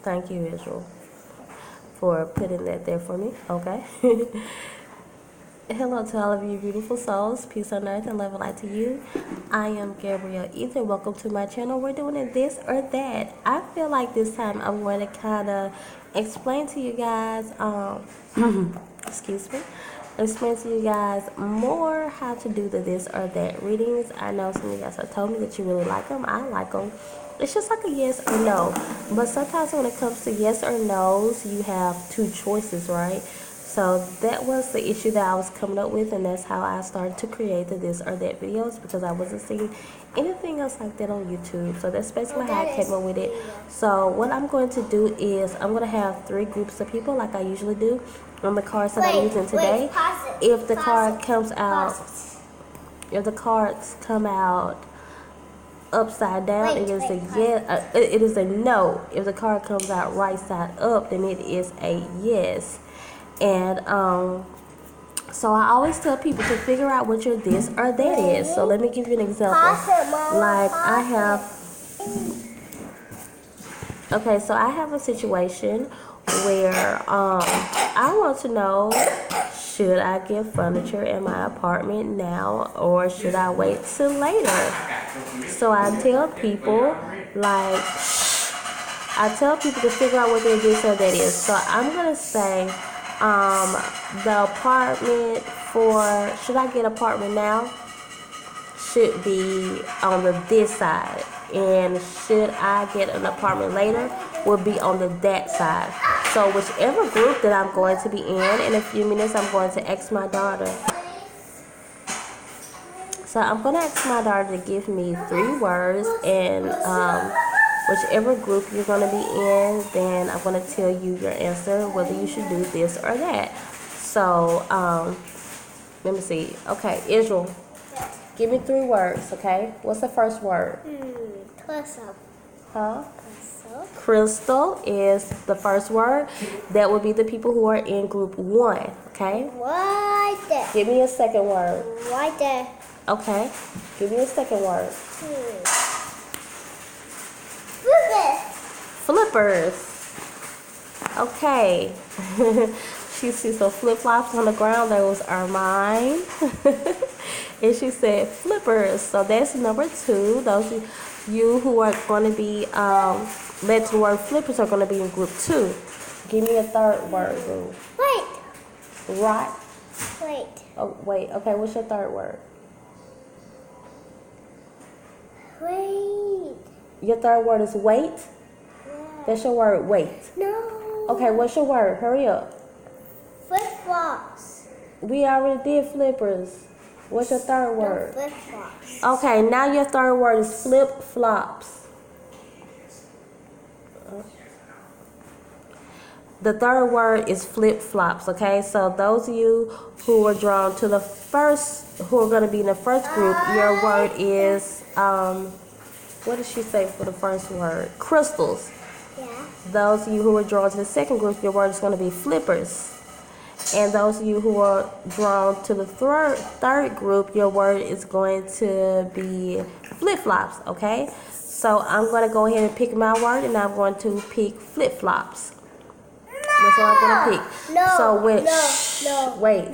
Thank you, Israel, for putting that there for me. Okay. Hello to all of you beautiful souls. Peace on earth and love and light to you. I am GabrielleEther. Welcome to my channel. We're doing it this or that. I feel like this time I'm going to kind of explain to you guys, excuse me, explain to you guys more how to do the this or that readings. I know some of you guys have told me that you really like them. I like them. It's just like a yes or no. But sometimes when it comes to yes or no's, you have two choices, right? So that was the issue that I was coming up with, and that's how I started to create the this or that videos, because I wasn't seeing anything else like that on YouTube. So that's basically how I came up with it. So what I'm going to do is I'm going to have 3 groups of people like I usually do on the cards that I'm using today. If the card comes out, if the cards come out upside down, it is a yes. It is a no. If the card comes out right side up, then it is a yes. And so I always tell people to figure out what your this or that is. So let me give you an example. Like I have, okay, so I have a situation where I want to know, should I get furniture in my apartment now or should I wait till later? So I tell people, like, I tell people to figure out what their this or that is. So I'm gonna say, the apartment for, should I get apartment now, should be on the this side, and should I get an apartment later will be on the that side. So whichever group that I'm going to be in a few minutes, I'm going to ask my daughter. So I'm going to ask my daughter to give me 3 words, and whichever group you're going to be in, then I'm going to tell you your answer, whether you should do this or that. So, let me see. Okay, Israel, give me 3 words, okay? What's the first word? Crystal. Huh? Crystal is the first word. That would be the people who are in group 1, okay? Right there. Give me a second word. Right there. Okay. Give me a second word. Flippers. Okay. She sees some flip-flops on the ground. Those are mine. And she said flippers. So that's number 2. Those of you who are going to be led to the word flippers are going to be in group 2. Give me a third word, boo. Wait. Right. Wait. Oh, wait. Okay, what's your third word? Wait. Your third word is wait? Yeah. That's your word, wait. No. Okay, what's your word? Hurry up. Flip-flops. We already did flippers. What's your third word? No, flip-flops. Okay, now your third word is flip-flops. The third word is flip-flops, okay? So those of you who are drawn to the first, who are going to be in the first group, your word is, what did she say for the first word? Crystals. Yeah. Those of you who are drawn to the second group, your word is going to be flippers. And those of you who are drawn to the third group, your word is going to be flip-flops, okay? So I'm going to go ahead and pick my word, and I'm going to pick flip-flops. That's what I'm going to pick. No, so when, wait.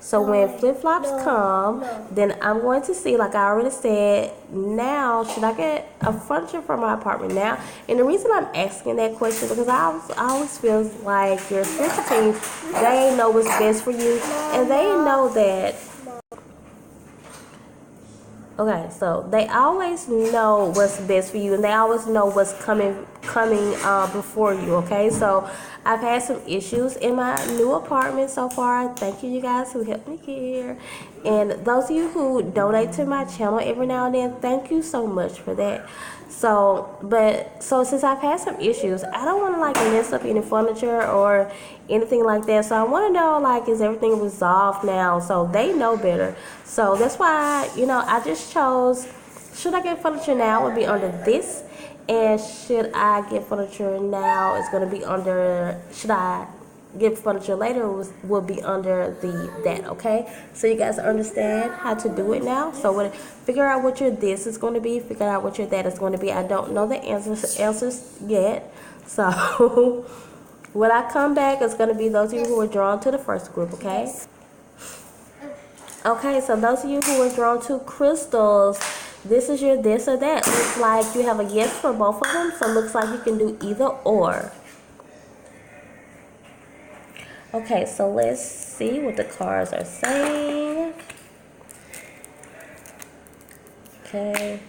So when flip-flops come, then I'm going to see, like I already said, now, should I get a furniture for my apartment now? And the reason I'm asking that question, because I always feel like your sister team, they know what's best for you, and they know that. Okay, so they always know what's best for you, and they always know what's coming before you, okay? So I've had some issues in my new apartment so far. Thank you guys who helped me get here. And those of you who donate to my channel every now and then, thank you so much for that. So since I've had some issues, I don't want to like mess up any furniture or anything like that. So I want to know, like, is everything resolved now? So they know better. So that's why, I just chose, should I get furniture now would be under this, and should I get furniture now it's going to be under, should I get furniture later will be under that, okay? So you guys understand how to do it now. So figure out what your this is going to be, figure out what your that is going to be. I don't know the answers yet. So when I come back, it's going to be those of you who are drawn to the first group, okay? Okay, so those of you who are drawn to crystals, this is your this or that. Looks like you have a yes for both of them, so it looks like you can do either or. Okay, so let's see what the cards are saying. Okay.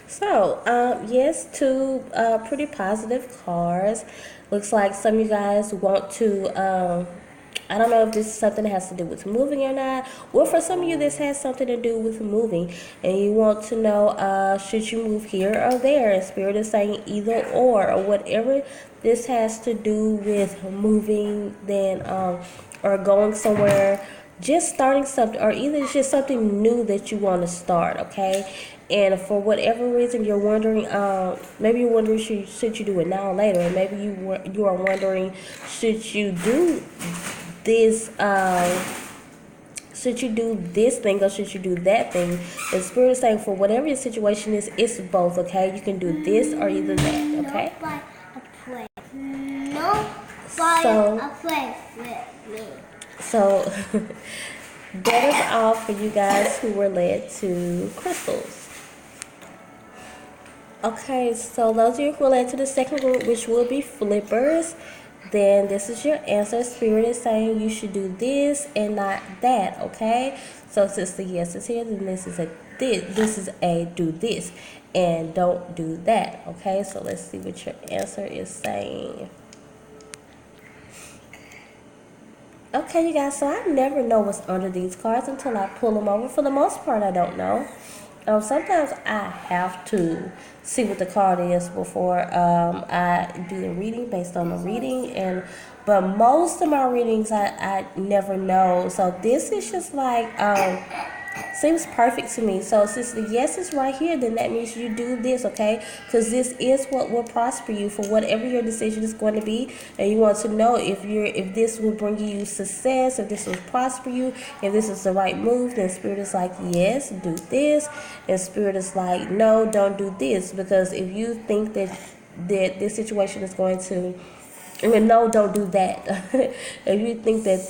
So, yes, two pretty positive cards. Looks like some of you guys want to, I don't know if this is something that has to do with moving or not. Well, for some of you, this has something to do with moving. And you want to know, should you move here or there? And Spirit is saying either or whatever this has to do with moving, then, or going somewhere, just starting something, or either it's just something new that you want to start, okay? And for whatever reason you're wondering, maybe you're wondering should you do it now or later, or maybe you are wondering should you do this should you do this thing or should you do that thing. The Spirit is saying for whatever your situation is, it's both, okay? You can do this or either that, okay? So that is all for you guys who were led to crystals. Okay, so those of you who are led to the second group, which will be flippers, then this is your answer. Spirit is saying you should do this and not that, okay? So since the yes is here, then this is a do this and don't do that, okay? So let's see what your answer is saying. Okay, you guys, so I never know what's under these cards until I pull them over. For the most part, I don't know. Sometimes I have to see what the card is before I do the reading based on the reading, but most of my readings I never know. So this is just like seems perfect to me. So since the yes is right here, then that means you do this, okay? Because this is what will prosper you for whatever your decision is going to be, and you want to know if this will bring you success, if this will prosper you, if this is the right move. Then Spirit is like, yes, do this, and Spirit is like, no, don't do this, because if you think that this situation is going to, no, don't do that. If you think that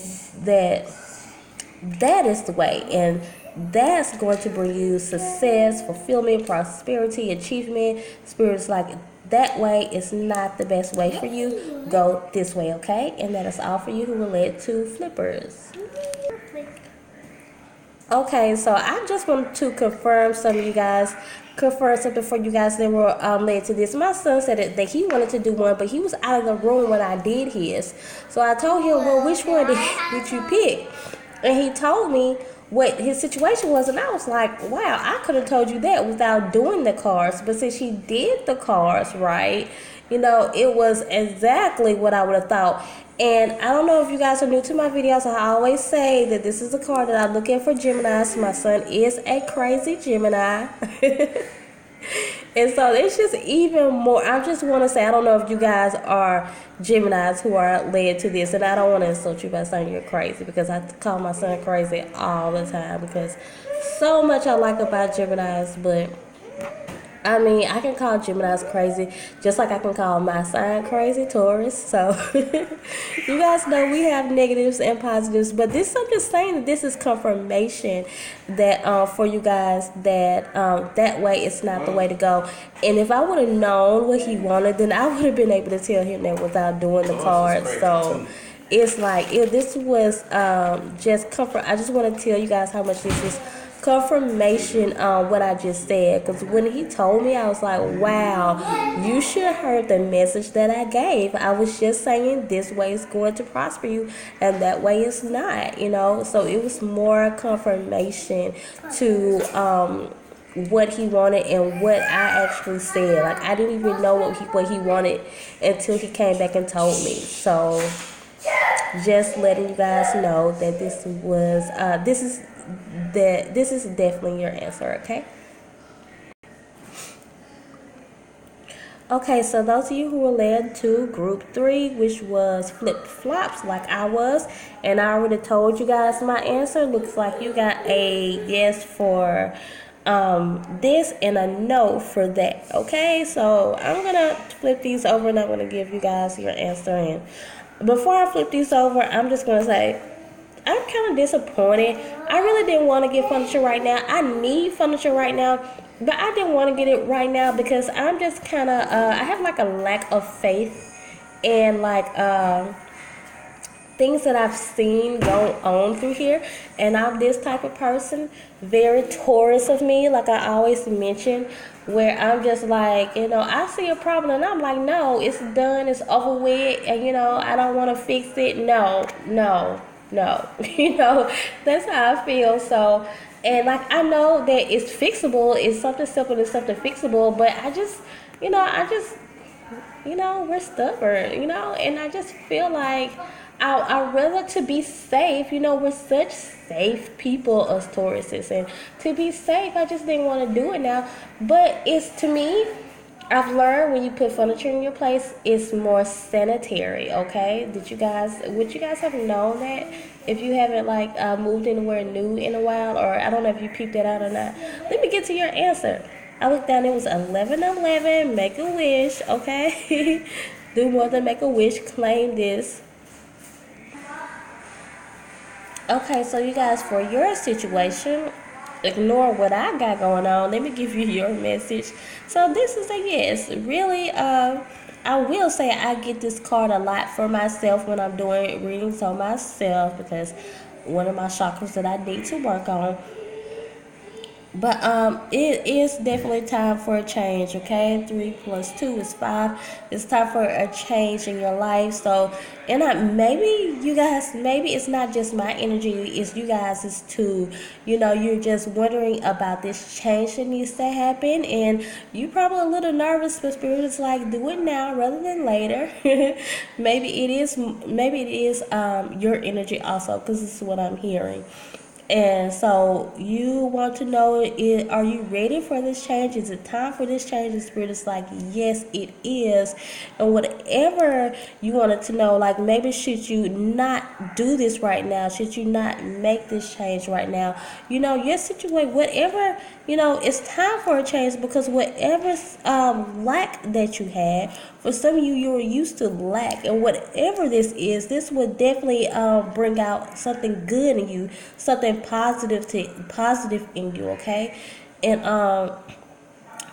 is the way, and that's going to bring you success, fulfillment, prosperity, achievement. Spirit's like, that way is not the best way for you. Go this way, okay? And that is all for you who were led to flippers. Okay, so I just want to confirm something for you guys that were led to this. My son said that he wanted to do one, but he was out of the room when I did his. So I told him, well, which one did you pick? And he told me what his situation was, and I was like, wow, I could have told you that without doing the cards, but since she did the cards right, it was exactly what I would have thought. And I don't know if you guys are new to my videos, I always say that this is a card that I look at for Geminis. My son is a crazy Gemini. And so it's just even more, I just want to say, I don't know if you guys are Geminis who are led to this, and I don't want to insult you by saying you're crazy, because I call my son crazy all the time, because so much I like about Geminis. But I mean, I can call Geminis crazy just like I can call my sign crazy, Taurus. So you guys know we have negatives and positives, but I'm just saying that this is confirmation that for you guys that that way it's not the way to go. And if I would have known what he wanted, then I would have been able to tell him that without doing the cards. So it's like, if this was just comfort, I just want to tell you guys how much this is confirmation on what I just said, because when he told me, I was like, wow, you should have heard the message that I gave. I was just saying this way is going to prosper you and that way it's not, so it was more confirmation to what he wanted and what I actually said. Like, I didn't even know what he wanted until he came back and told me. So just letting you guys know that this is definitely your answer, okay? Okay, so those of you who were led to group 3, which was flip flops, like I was, and I already told you guys my answer. Looks like you got a yes for this and a no for that. Okay, so I'm gonna flip these over and I'm gonna give you guys your answer. And before I flip these over, I'm just gonna say I'm kind of disappointed. I really didn't want to get furniture right now. I need furniture right now, but I didn't want to get it right now because I'm just kind of, I have like a lack of faith in like things that I've seen go on through here. And I'm this type of person, very Taurus of me, like I always mention, where I'm just like, I see a problem and I'm like, no, it's done, it's over with, and I don't want to fix it. No, no, no. That's how I feel. So, and like I know that it's fixable, it's something simple, it's something fixable, but we're stubborn, and I just feel like I'd rather to be safe. We're such safe people as Tauruses, and to be safe, I just didn't want to do it now. But it's to me, I've learned when you put furniture in your place, it's more sanitary. Okay, would you guys have known that if you haven't like moved anywhere new in a while, or I don't know if you peeped that out or not? Let me get to your answer. I looked down, it was 11:11. Make a wish, okay? Do more than make a wish. Claim this. Okay, so you guys, for your situation, ignore what I got going on. Let me give you your message. So this is a yes. Really, I will say I get this card a lot for myself when I'm doing readings on myself because one of my chakras that I need to work on. But it is definitely time for a change, okay? 3 + 2 is 5. It's time for a change in your life. So, and maybe you guys, maybe it's not just my energy, it's you guys is too. You're just wondering about this change that needs to happen, and you're probably a little nervous, but Spirit is like, do it now rather than later. maybe it is your energy also, because this is what I'm hearing. And so you want to know, are you ready for this change? Is it time for this change? The Spirit is like, yes, it is. And whatever you wanted to know, like maybe should you not do this right now? Should you not make this change right now? Your situation, whatever, it's time for a change, because whatever lack that you had, for some of you, you were used to lack, and whatever this would definitely bring out something good in you, something positive in you, okay? And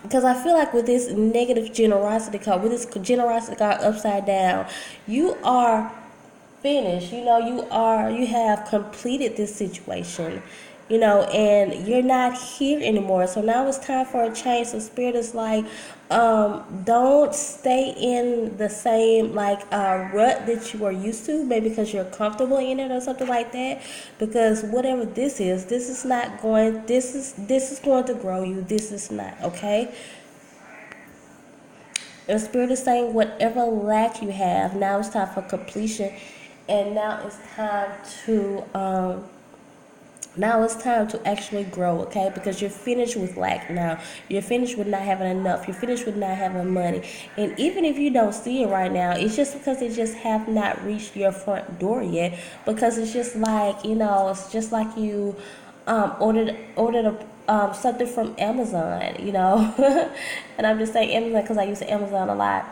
because I feel like with this negative generosity card, with this generosity card upside down, you are finished. You have completed this situation, and you're not here anymore. So now it's time for a change. So Spirit is like, don't stay in the same rut that you are used to, maybe because you're comfortable in it or something like that. Because whatever this is not going. This is going to grow you. This is not, okay. And Spirit is saying whatever lack you have, now it's time for completion, and now it's time to actually grow, okay? Because you're finished with lack now. You're finished with not having enough. You're finished with not having money. And even if you don't see it right now, it's just because it just have not reached your front door yet. Because it's just like, it's just like you ordered something from Amazon, and I'm just saying Amazon because I use Amazon a lot.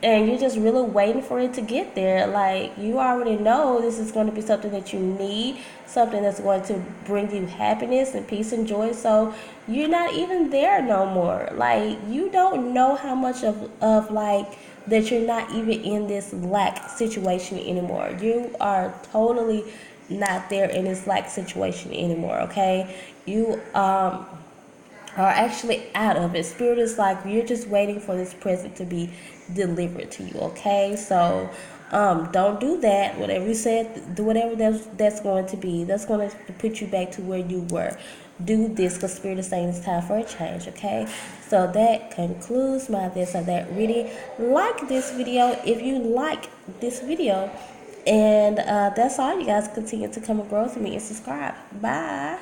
And you're just really waiting for it to get there. Like, you already know this is going to be something that you need, something that's going to bring you happiness and peace and joy. So you're not even there no more. Like, you don't know how much of that you're not even in this lack situation anymore. You are totally not there in this lack situation anymore, okay? You are actually out of it. Spirit is like, you're just waiting for this present to be delivered to you, okay? So don't do that. Whatever you said, do whatever that's going to be. That's going to put you back to where you were. Do this, because Spirit is saying it's time for a change, okay? So that concludes my this or that reading. Like this video if you like this video. And that's all, you guys. Continue to come and grow with me and subscribe. Bye.